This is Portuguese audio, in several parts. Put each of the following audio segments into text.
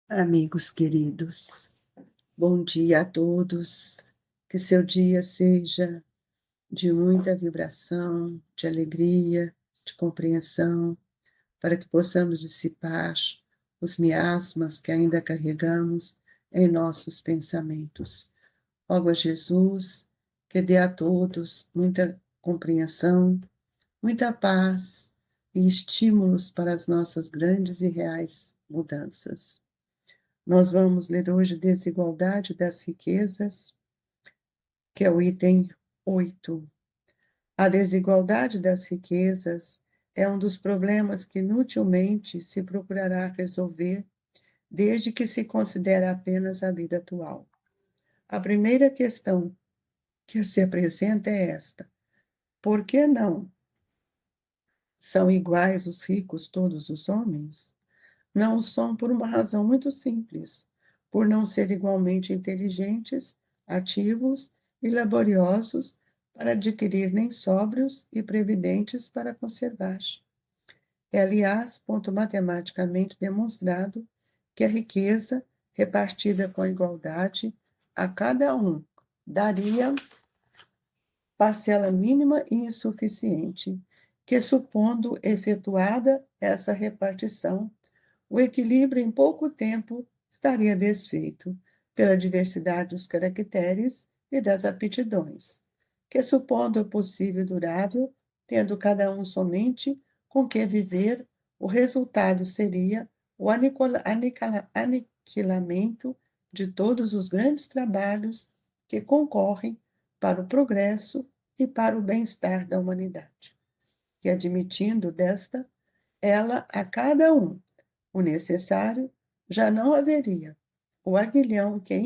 Amigos queridos, bom dia a todos. Que seu dia seja de muita vibração, de alegria, de compreensão, para que possamos dissipar os miasmas que ainda carregamos em nossos pensamentos. Rogo a Jesus que dê a todos muita compreensão, muita paz e estímulos para as nossas grandes e reais mudanças. Nós vamos ler hoje Desigualdade das Riquezas, que é o item 8. A desigualdade das riquezas é um dos problemas que inutilmente se procurará resolver desde que se considera apenas a vida atual. A primeira questão que se apresenta é esta: por que não são iguais os ricos todos os homens? Não são por uma razão muito simples, por não ser igualmente inteligentes, ativos e laboriosos para adquirir, nem sóbrios e previdentes para conservar. É, aliás, ponto matematicamente demonstrado que a riqueza, repartida com igualdade, a cada um daria parcela mínima e insuficiente, que, supondo efetuada essa repartição, o equilíbrio em pouco tempo estaria desfeito pela diversidade dos caracteres e das aptidões, que, supondo o possível durável, tendo cada um somente com que viver, o resultado seria o aniquilamento de todos os grandes trabalhos que concorrem para o progresso e para o bem-estar da humanidade, que, admitindo desta, ela a cada um o necessário, já não haveria o aguilhão que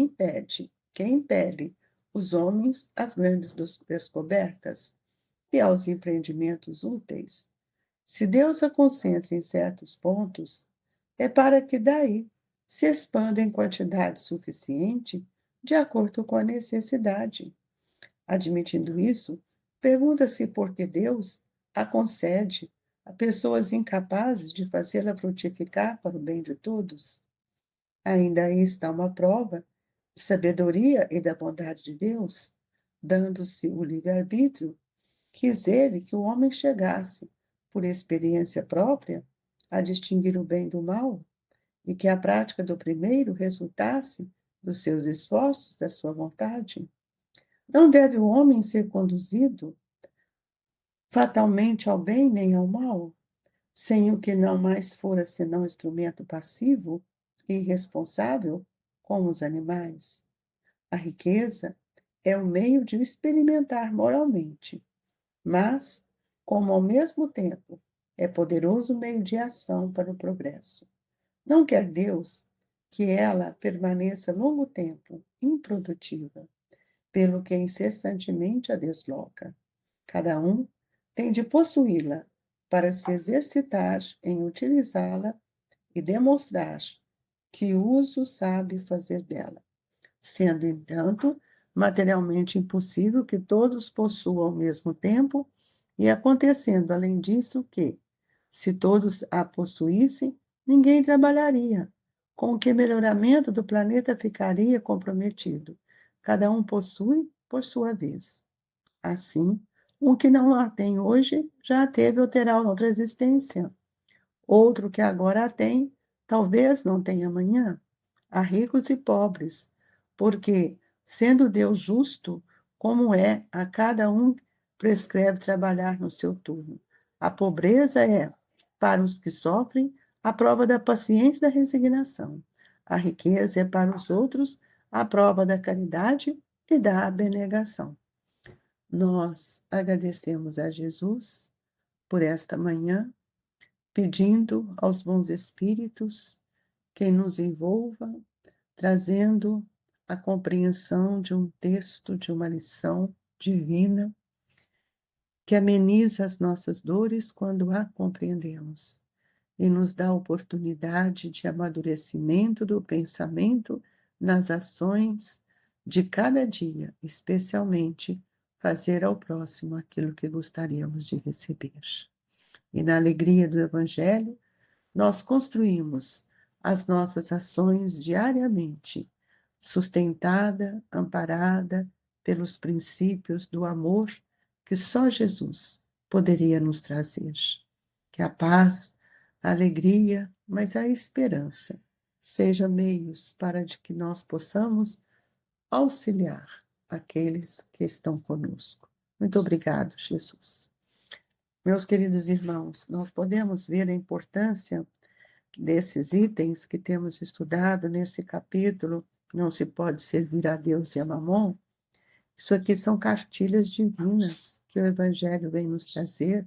impele os homens às grandes descobertas e aos empreendimentos úteis. Se Deus a concentra em certos pontos, é para que daí se expanda em quantidade suficiente de acordo com a necessidade. Admitindo isso, pergunta-se por que Deus a concede a pessoas incapazes de fazê-la frutificar para o bem de todos. Ainda aí está uma prova de sabedoria e da bondade de Deus, dando-se o livre-arbítrio. Quis ele que o homem chegasse, por experiência própria, a distinguir o bem do mal, e que a prática do primeiro resultasse dos seus esforços, da sua vontade. Não deve o homem ser conduzido fatalmente ao bem nem ao mal, sem o que não mais fora senão instrumento passivo e irresponsável, como os animais. A riqueza é o meio de o experimentar moralmente, mas, como ao mesmo tempo é poderoso meio de ação para o progresso. Não quer Deus que ela permaneça longo tempo improdutiva, pelo que incessantemente a desloca. Cada um tem de possuí-la para se exercitar em utilizá-la e demonstrar que uso sabe fazer dela, sendo, entanto, materialmente impossível que todos possuam ao mesmo tempo, e acontecendo, além disso, que, se todos a possuíssem, ninguém trabalharia, com o que o melhoramento do planeta ficaria comprometido. Cada um possui por sua vez. Assim, um que não a tem hoje já a teve ou terá outra existência. Outro que agora a tem, talvez não tenha amanhã. Há ricos e pobres, porque, sendo Deus justo, como é, a cada um prescreve trabalhar no seu turno. A pobreza é, para os que sofrem, a prova da paciência e da resignação. A riqueza é, para os outros, a prova da caridade e da abnegação. Nós agradecemos a Jesus por esta manhã, pedindo aos bons espíritos que nos envolva, trazendo a compreensão de um texto, de uma lição divina, que ameniza as nossas dores quando a compreendemos e nos dá a oportunidade de amadurecimento do pensamento nas ações de cada dia, especialmente fazer ao próximo aquilo que gostaríamos de receber. E na alegria do Evangelho, nós construímos as nossas ações diariamente, sustentada, amparada pelos princípios do amor que só Jesus poderia nos trazer. Que a paz, a alegria, mas a esperança sejam meios para de que nós possamos auxiliar aqueles que estão conosco. Muito obrigado, Jesus. Meus queridos irmãos, nós podemos ver a importância desses itens que temos estudado nesse capítulo. Não se pode servir a Deus e a Mamon. Isso aqui são cartilhas divinas que o Evangelho vem nos trazer.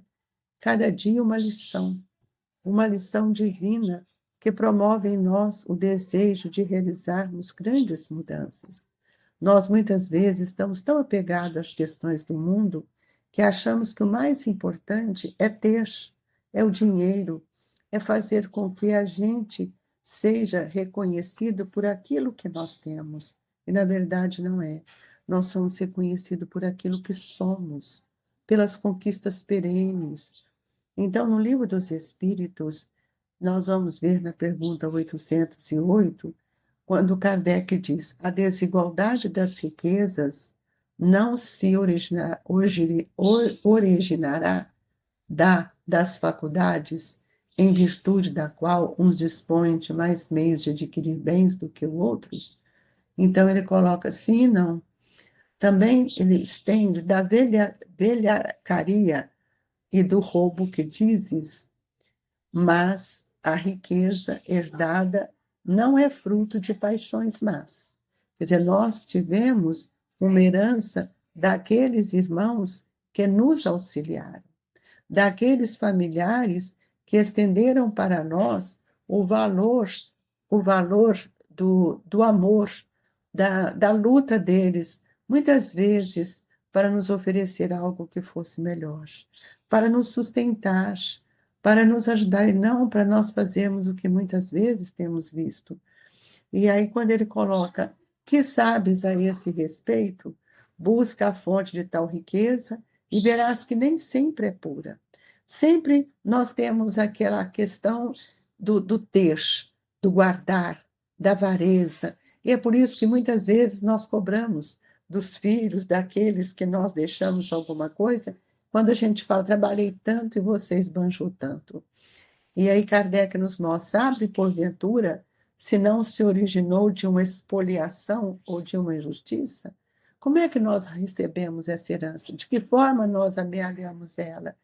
Cada dia uma lição divina que promove em nós o desejo de realizarmos grandes mudanças. Nós muitas vezes estamos tão apegados às questões do mundo que achamos que o mais importante é ter, é o dinheiro, é fazer com que a gente seja reconhecido por aquilo que nós temos. E na verdade não é. Nós somos reconhecidos por aquilo que somos, pelas conquistas perenes. Então, no Livro dos Espíritos, nós vamos ver na pergunta 808, quando Kardec diz: a desigualdade das riquezas não se originará das faculdades, em virtude da qual uns dispõem de mais meios de adquirir bens do que outros. Então, ele coloca sim e não. Também ele estende da velhacaria e do roubo que dizes, mas a riqueza herdada não é fruto de paixões más. Quer dizer, nós tivemos uma herança daqueles irmãos que nos auxiliaram, daqueles familiares que estenderam para nós o valor do amor, da luta deles, muitas vezes para nos oferecer algo que fosse melhor, para nos sustentar, para nos ajudar, e não para nós fazermos o que muitas vezes temos visto. E aí, quando ele coloca: que sabes a esse respeito, busca a fonte de tal riqueza e verás que nem sempre é pura. Sempre nós temos aquela questão do ter, do guardar, da avareza. E é por isso que muitas vezes nós cobramos dos filhos, daqueles que nós deixamos alguma coisa, quando a gente fala: trabalhei tanto e você esbanjou tanto. E aí Kardec nos mostra: abre porventura, se não se originou de uma expoliação ou de uma injustiça? Como é que nós recebemos essa herança? De que forma nós amealhamos ela?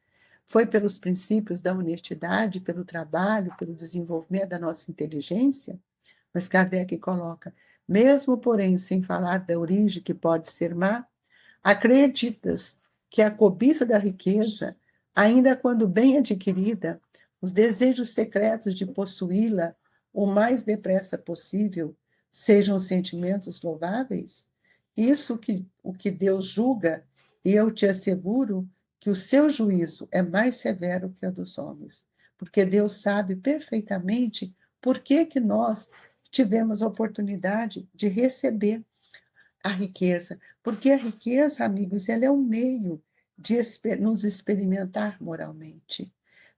Foi pelos princípios da honestidade, pelo trabalho, pelo desenvolvimento da nossa inteligência? Mas Kardec coloca: mesmo, porém, sem falar da origem que pode ser má, acreditas que a cobiça da riqueza, ainda quando bem adquirida, os desejos secretos de possuí-la o mais depressa possível, sejam sentimentos louváveis? Isso o que Deus julga, e eu te asseguro que o seu juízo é mais severo que o dos homens, porque Deus sabe perfeitamente por que nós tivemos a oportunidade de receber a riqueza, porque a riqueza, amigos, ela é um meio de nos experimentar moralmente.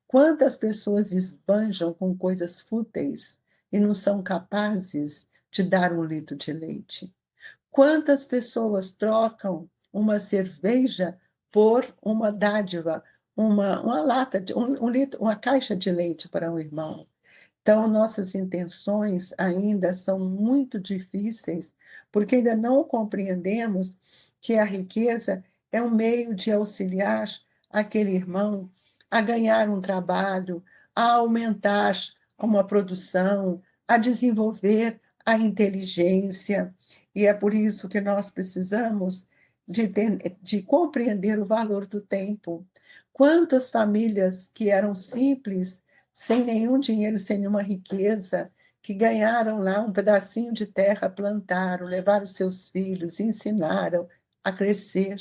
Quantas pessoas esbanjam com coisas fúteis e não são capazes de dar um litro de leite? Quantas pessoas trocam uma cerveja por uma dádiva, uma lata, um litro, uma caixa de leite para um irmão? Então, nossas intenções ainda são muito difíceis, porque ainda não compreendemos que a riqueza é um meio de auxiliar aquele irmão a ganhar um trabalho, a aumentar uma produção, a desenvolver a inteligência. E é por isso que nós precisamos de compreender o valor do tempo. Quantas famílias que eram simples, sem nenhum dinheiro, sem nenhuma riqueza, que ganharam lá um pedacinho de terra, plantaram, levaram seus filhos, ensinaram a crescer,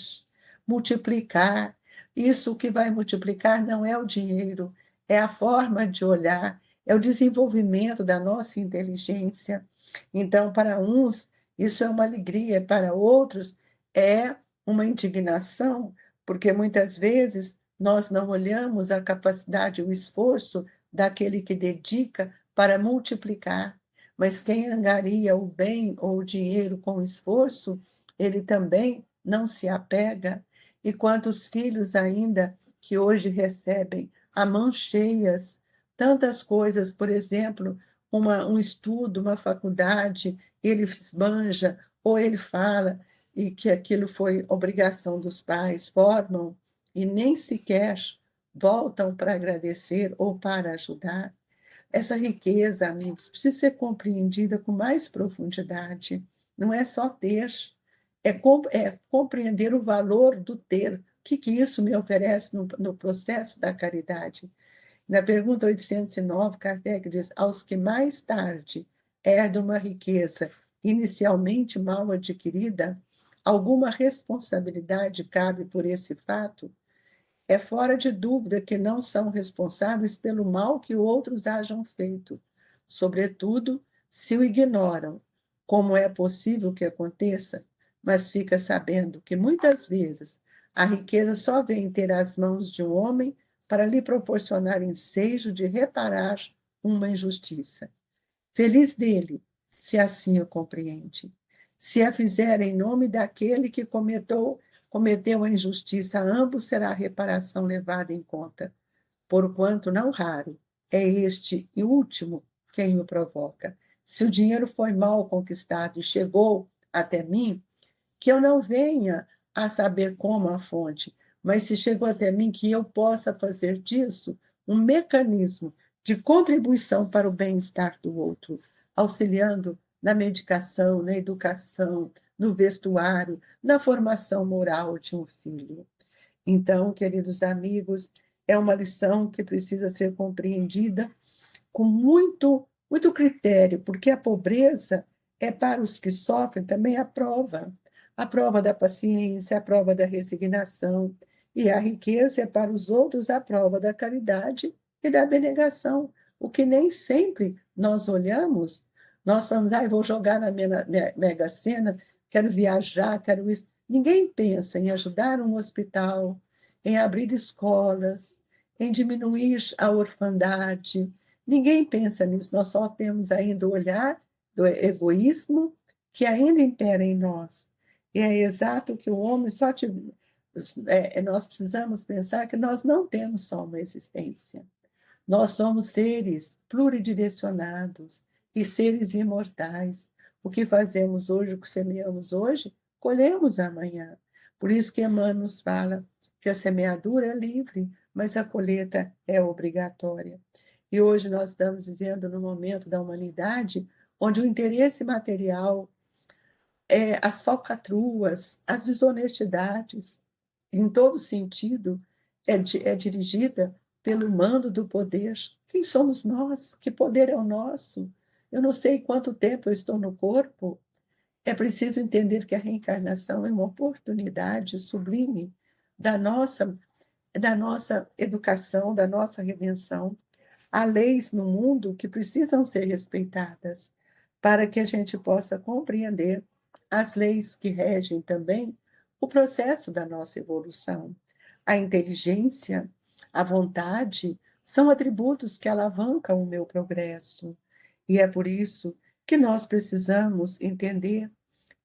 multiplicar. Isso que vai multiplicar não é o dinheiro, é a forma de olhar, é o desenvolvimento da nossa inteligência. Então, para uns, isso é uma alegria, para outros, é uma indignação, porque muitas vezes nós não olhamos a capacidade, o esforço daquele que dedica para multiplicar. Mas quem angaria o bem ou o dinheiro com esforço, ele também não se apega. E quantos filhos ainda que hoje recebem a mãos cheias tantas coisas, por exemplo, um estudo, uma faculdade, ele esbanja, ou ele fala, e que aquilo foi obrigação dos pais, formam e nem sequer voltam para agradecer ou para ajudar. Essa riqueza, amigos, precisa ser compreendida com mais profundidade. Não é só ter, é compreender o valor do ter. O que isso me oferece no processo da caridade? Na pergunta 809, Kardec diz: aos que mais tarde herdam uma riqueza inicialmente mal adquirida, alguma responsabilidade cabe por esse fato? É fora de dúvida que não são responsáveis pelo mal que outros hajam feito, sobretudo se o ignoram, como é possível que aconteça, mas fica sabendo que muitas vezes a riqueza só vem ter as mãos de um homem para lhe proporcionar ensejo de reparar uma injustiça. Feliz dele, se assim o compreende. Se a fizer em nome daquele que cometeu a injustiça, a ambos será a reparação levada em conta, porquanto não raro é este e último quem o provoca. Se o dinheiro foi mal conquistado e chegou até mim, que eu não venha a saber como a fonte, mas se chegou até mim, que eu possa fazer disso um mecanismo de contribuição para o bem-estar do outro, auxiliando na medicação, na educação, no vestuário, na formação moral de um filho. Então, queridos amigos, é uma lição que precisa ser compreendida com muito critério, porque a pobreza é para os que sofrem também a prova da paciência, a prova da resignação, e a riqueza é para os outros a prova da caridade e da abnegação, o que nem sempre nós olhamos, nós falamos, ah, eu vou jogar na Mega Sena, quero viajar, quero isso. Ninguém pensa em ajudar um hospital, em abrir escolas, em diminuir a orfandade. Ninguém pensa nisso, nós só temos ainda o olhar do egoísmo que ainda impera em nós. E é exato que o homem só nós precisamos pensar que nós não temos só uma existência. Nós somos seres pluridirecionados e seres imortais. O que fazemos hoje, o que semeamos hoje, colhemos amanhã. Por isso que Emmanuel nos fala que a semeadura é livre, mas a colheita é obrigatória. E hoje nós estamos vivendo no momento da humanidade onde o interesse material, as falcatruas, as desonestidades, em todo sentido, é dirigida pelo mando do poder. Quem somos nós? Que poder é o nosso? Eu não sei quanto tempo eu estou no corpo. É preciso entender que a reencarnação é uma oportunidade sublime da nossa educação, da nossa redenção. Há leis no mundo que precisam ser respeitadas para que a gente possa compreender as leis que regem também o processo da nossa evolução. A inteligência, a vontade, são atributos que alavancam o meu progresso. E é por isso que nós precisamos entender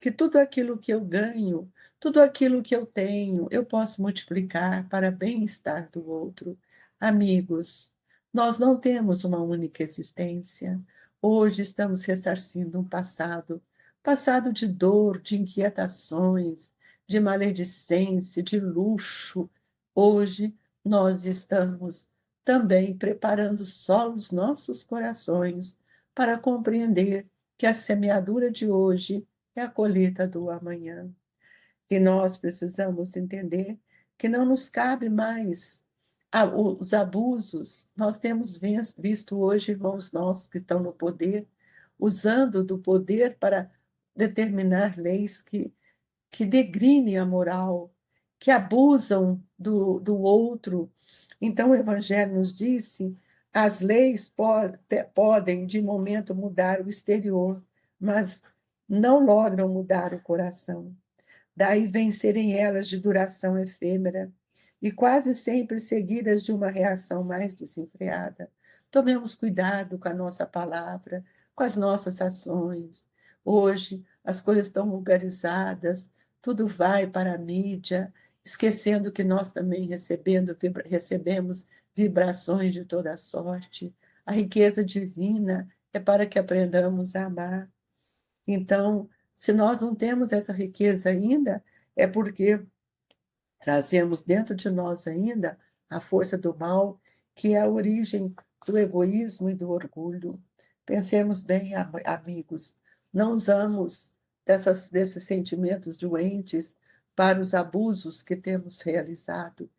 que tudo aquilo que eu ganho, tudo aquilo que eu tenho, eu posso multiplicar para bem-estar do outro. Amigos, nós não temos uma única existência. Hoje estamos ressarcindo um passado de dor, de inquietações, de maledicência, de luxo. Hoje nós estamos também preparando só os nossos corações para compreender que a semeadura de hoje é a colheita do amanhã. E nós precisamos entender que não nos cabe mais os abusos. Nós temos visto hoje irmãos nossos que estão no poder, usando do poder para determinar leis que degrinem a moral, que abusam do outro. Então, o Evangelho nos disse: as leis podem, de momento, mudar o exterior, mas não logram mudar o coração. Daí vêm serem elas de duração efêmera e quase sempre seguidas de uma reação mais desenfreada. Tomemos cuidado com a nossa palavra, com as nossas ações. Hoje, as coisas estão vulgarizadas, tudo vai para a mídia, esquecendo que nós também recebemos vibrações de toda sorte. A riqueza divina é para que aprendamos a amar. Então, se nós não temos essa riqueza ainda, é porque trazemos dentro de nós ainda a força do mal, que é a origem do egoísmo e do orgulho. Pensemos bem, amigos, não usamos desses sentimentos doentes para os abusos que temos realizado.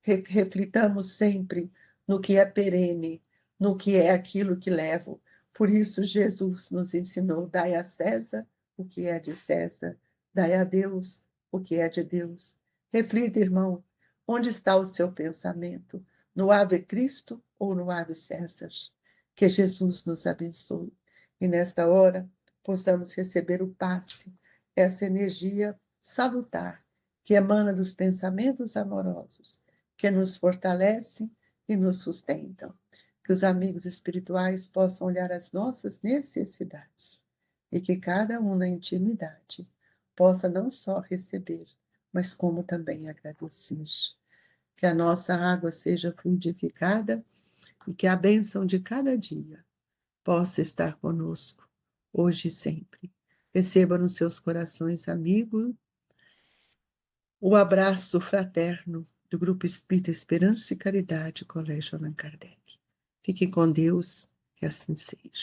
Reflitamos sempre no que é perene, no que é aquilo que levo. Por isso, Jesus nos ensinou: dai a César o que é de César, dai a Deus o que é de Deus. Reflita, irmão, onde está o seu pensamento? No Ave Cristo ou no Ave César? Que Jesus nos abençoe e nesta hora possamos receber o passe, essa energia salutar que emana dos pensamentos amorosos, que nos fortalecem e nos sustentam. Que os amigos espirituais possam olhar as nossas necessidades e que cada um na intimidade possa não só receber, mas como também agradecer. Que a nossa água seja fluidificada e que a bênção de cada dia possa estar conosco, hoje e sempre. Receba nos seus corações, amigo, o abraço fraterno do Grupo Espírita Esperança e Caridade, Colégio Allan Kardec. Fique com Deus, que assim seja.